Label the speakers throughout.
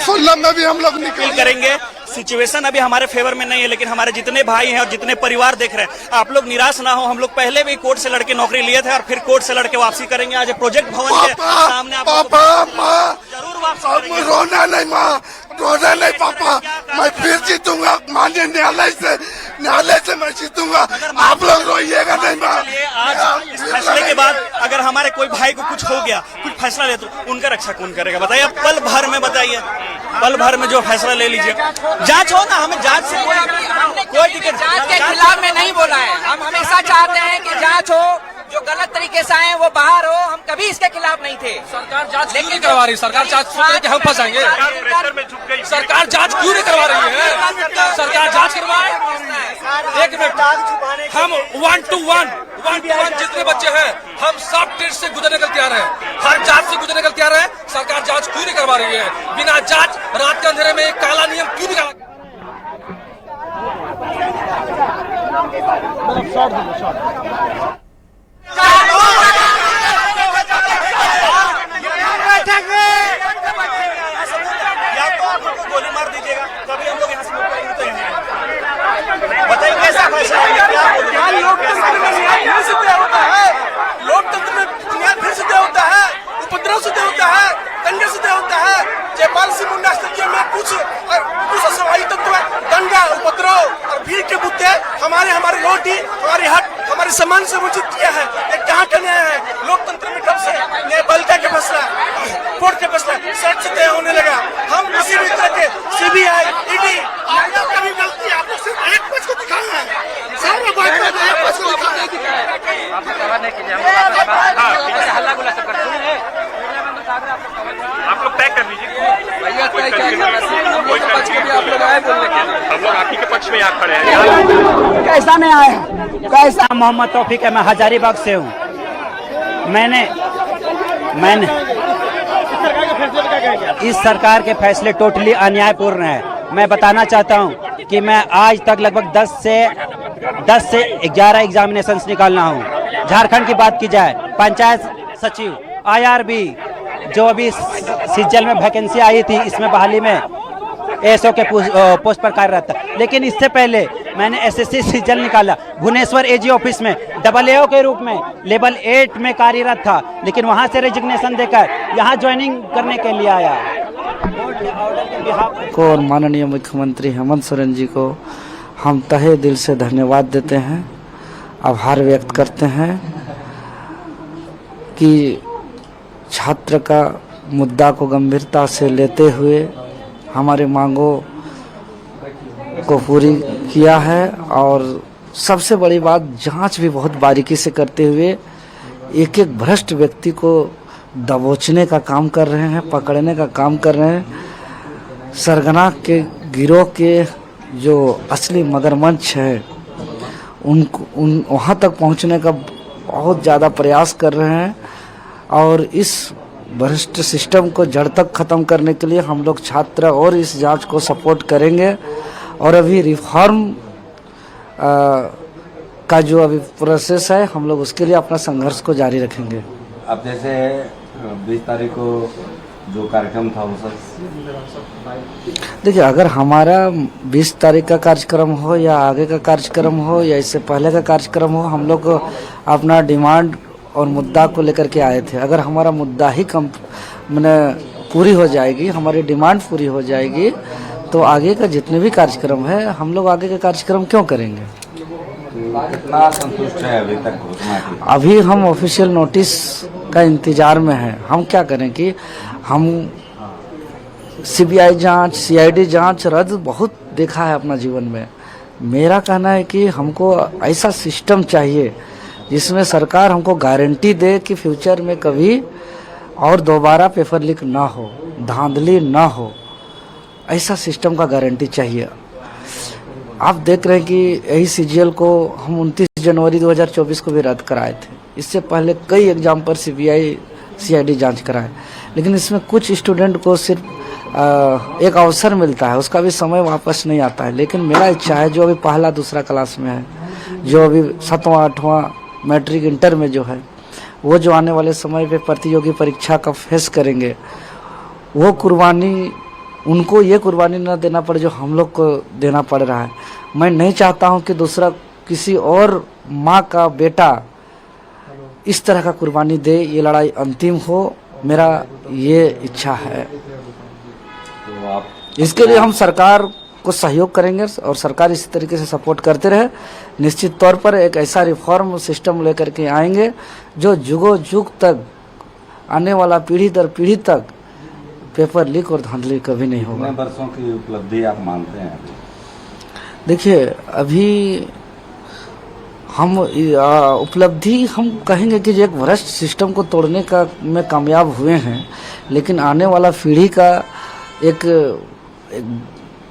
Speaker 1: 2016 में भी हम लोग निकल
Speaker 2: करेंगे। सिचुएशन अभी हमारे फेवर में नहीं है, लेकिन हमारे जितने भाई हैं और जितने परिवार देख रहे हैं, आप लोग निराश ना हो। हम लोग पहले भी कोर्ट से लड़के नौकरी लिए थे और फिर कोर्ट से लड़के वापसी करेंगे। आज प्रोजेक्ट भवन के सामने आप जरूर वापसी करेंगे।
Speaker 1: रोना नहीं माँ, रोना नहीं पापा, मैं फिर जीतूंगा। माननीय न्यायालय से मैं जीतूंगा। आप लोग रोइएगा नहीं माँ।
Speaker 2: आज इस फैसले के बाद अगर हमारे कोई भाई को कुछ हो गया, कुछ फैसला ले, तो उनका रक्षा कौन करेगा बताइए? आप पल भर में बताइए, पल भर में जो फैसला ले लीजिए। जांच हो ना, हमें जांच से कोई दिक्कत।
Speaker 3: जांच के खिलाफ में नहीं बोला है। हम हमेशा चाहते हैं कि जांच हो, जो गलत तरीके से आए वो बाहर हो। हम कभी इसके खिलाफ नहीं थे।
Speaker 4: सरकार जांच क्यों नहीं करवा रही? सरकार जांच सोच रही कि हम फंसेंगे। सरकार जांच क्यों नहीं करवा रही है? सरकार जांच करवाए। एक मिनट, हम 1 to 1 जितने बच्चे हैं, हम सब टेस्ट से गुजरने के तैयार हैं, हर जांच से गुजरने के तैयार है। सरकार जांच क्यों नहीं करवा रही है? बिना जांच रात के अंधेरे में एक काला नियम क्यों निकाला?
Speaker 2: गोली मार दीजिएगा तभी हम लोग यहाँ से बताइए कैसा फैसला है?
Speaker 5: लोकतंत्र में न्याय फिर से होता है, उपद्रव से होता है, दंगे से होता है। जयपाल सिंह मुंडा स्टेडियम में कुछ असवाई तत्व दंगा, उपद्रव और भीड़ के मुद्दे हमारे रोटी, हमारे हक, हमारे सम्मान से वंचित किया है। ये कहाँ का न्याय है? लोकतंत्र में कब से न्यायपालिका का फैसला, कोर्ट का फैसला सच से तय होने लगा। हम किसी भी तरह के सीबीआई, ईडी कभी गलती आपको सिर्फ एक पक्ष को दिखाना है, सारे बात में एक पक्ष को दिखाना है।
Speaker 6: आप लोग तय कर लीजिए। हम लोग आप ही के पक्ष में यहाँ खड़े हैं।
Speaker 7: कैसा नहीं आया? कैसा? मोहम्मद तौफीक है, मैं हजारीबाग से हूँ। मैंने इस सरकार के फैसले टोटली अन्यायपूर्ण है। मैं बताना चाहता हूँ कि मैं आज तक लगभग 10 से 11 एग्जामिनेशंस निकालना हूँ। झारखंड की बात की जाए, पंचायत सचिव, IRB, जो अभी सिज्जल में वैकेंसी आई थी, इसमें बहाली में ASO के पोस्ट पर कार्यरत था। लेकिन इससे पहले मैंने SSC सिज्जल निकाला, भुवनेश्वर AG ऑफिस में AO के रूप में लेवल 8 में कार्यरत था, लेकिन वहां से रेजिग्नेशन देकर यहाँ ज्वाइनिंग करने के लिए आया।
Speaker 8: को और माननीय मुख्यमंत्री हेमंत सोरेन जी को हम तहे दिल से धन्यवाद देते हैं, आभार व्यक्त करते हैं कि छात्र का मुद्दा को गंभीरता से लेते हुए हमारे मांगों को पूरी किया है। और सबसे बड़ी बात, जांच भी बहुत बारीकी से करते हुए एक एक भ्रष्ट व्यक्ति को दबोचने का काम कर रहे हैं, पकड़ने का काम कर रहे हैं। सरगना के गिरोह के जो असली मगरमच्छ है, वहाँ तक पहुँचने का बहुत ज़्यादा प्रयास कर रहे हैं। और इस भ्रष्ट सिस्टम को जड़ तक ख़त्म करने के लिए हम लोग छात्र और इस जांच को सपोर्ट करेंगे। और अभी रिफॉर्म का जो अभी प्रोसेस है, हम लोग उसके लिए अपना संघर्ष को जारी रखेंगे।
Speaker 9: अब जैसे 20 तारीख को जो कार्यक्रम था वो सब,
Speaker 8: देखिए, अगर हमारा 20 तारीख का कार्यक्रम हो या आगे का कार्यक्रम हो या इससे पहले का कार्यक्रम हो, हम लोग अपना डिमांड और मुद्दा को लेकर के आए थे। अगर हमारा मुद्दा ही पूरी हो जाएगी, हमारी डिमांड पूरी हो जाएगी, तो आगे का जितने भी कार्यक्रम है, हम लोग आगे का कार्यक्रम क्यों करेंगे?
Speaker 9: कितना संतुष्ट है अभी तक घोषणा की?
Speaker 8: अभी हम ऑफिशियल नोटिस का इंतजार में हैं। हम क्या करें कि हम CBI जांच, CID जांच रद्द बहुत देखा है अपना जीवन में। मेरा कहना है कि हमको ऐसा सिस्टम चाहिए जिसमें सरकार हमको गारंटी दे कि फ्यूचर में कभी और दोबारा पेपर लीक ना हो, धांधली ना हो। ऐसा सिस्टम का गारंटी चाहिए। आप देख रहे हैं कि यही CGL को हम 29 जनवरी 2024 को भी रद्द कराए थे। इससे पहले कई एग्जाम पर CBI CID जांच कराए, लेकिन इसमें कुछ स्टूडेंट को सिर्फ एक अवसर मिलता है, उसका भी समय वापस नहीं आता है। लेकिन मेरा इच्छा है, जो अभी पहला दूसरा क्लास में है, जो अभी 7वां 8वां मैट्रिक इंटर में जो है, वो जो आने वाले समय पे प्रतियोगी परीक्षा का फेस करेंगे, वो कुर्बानी उनको ये कुर्बानी न देना पड़े जो हम लोग को देना पड़ रहा है। मैं नहीं चाहता हूँ कि दूसरा किसी और माँ का बेटा इस तरह का कुर्बानी दे, ये लड़ाई अंतिम हो, मेरा ये इच्छा है।
Speaker 9: तो आप
Speaker 8: इसके लिए हम सरकार को सहयोग करेंगे और सरकार इसी तरीके से सपोर्ट करते रहे। निश्चित तौर पर एक ऐसा रिफॉर्म सिस्टम लेकर के आएंगे जो जुगों जुग तक, आने वाला पीढ़ी दर पीढ़ी तक पेपर लीक और धांधली कभी नहीं होगा।
Speaker 9: कितने वर्षों की उपलब्धि आप मानते हैं?
Speaker 8: देखिए, अभी हम उपलब्धि हम कहेंगे कि जो एक भ्रष्ट सिस्टम को तोड़ने का में कामयाब हुए हैं, लेकिन आने वाला पीढ़ी का एक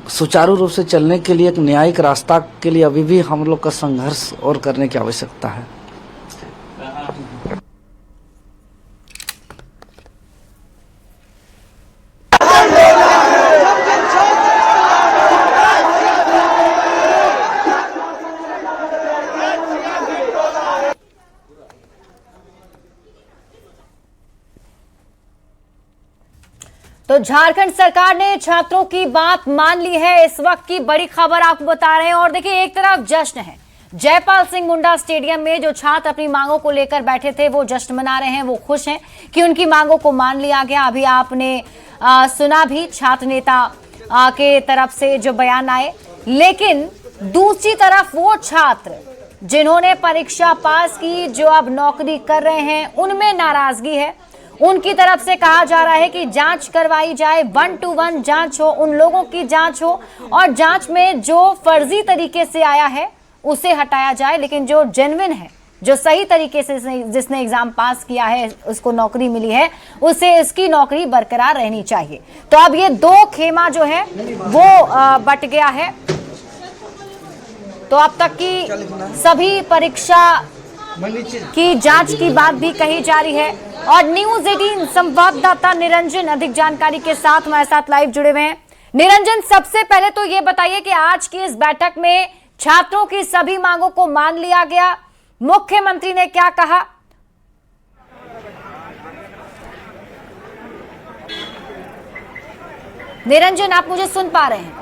Speaker 8: सुचारू रूप से चलने के लिए, एक न्यायिक रास्ता के लिए अभी भी हम लोग का संघर्ष और करने की आवश्यकता है।
Speaker 10: तो झारखंड सरकार ने छात्रों की बात मान ली है। इस वक्त की बड़ी खबर आपको बता रहे हैं। और देखिए, एक तरफ जश्न है, जयपाल सिंह मुंडा स्टेडियम में जो छात्र अपनी मांगों को लेकर बैठे थे वो जश्न मना रहे हैं, वो खुश हैं कि उनकी मांगों को मान लिया गया। अभी आपने सुना भी छात्र नेता के तरफ से जो बयान आए, लेकिन दूसरी तरफ वो छात्र जिन्होंने परीक्षा पास की, जो अब नौकरी कर रहे हैं, उनमें नाराजगी है। उनकी तरफ से कहा जा रहा है कि जांच करवाई जाए, 1 to 1 जांच हो, उन लोगों की जांच हो और जांच में जो फर्जी तरीके से आया है उसे हटाया जाए, लेकिन जो जेन्युइन है, जो सही तरीके से जिसने एग्जाम पास किया है, उसको नौकरी मिली है, उसे इसकी नौकरी बरकरार रहनी चाहिए। तो अब ये दो खेमा जो है वो बट गया है। तो अब तक की सभी परीक्षा की जांच की बात भी कही जा रही है। और न्यूज 18 संवाददाता निरंजन अधिक जानकारी के साथ हमारे साथ लाइव जुड़े हुए हैं। निरंजन, सबसे पहले तो ये बताइए कि आज की इस बैठक में छात्रों की सभी मांगों को मान लिया गया, मुख्यमंत्री ने क्या कहा? निरंजन, आप मुझे सुन पा रहे हैं?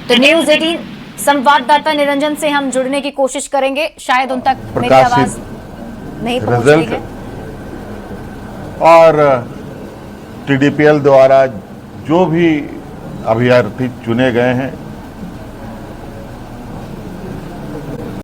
Speaker 10: तो न्यूज 18 संवाददाता निरंजन से हम जुड़ने की कोशिश करेंगे, शायद उन तक मेरी आवाज नहीं पहुंच रही है।
Speaker 11: और TDPL द्वारा जो भी अभ्यर्थी चुने गए हैं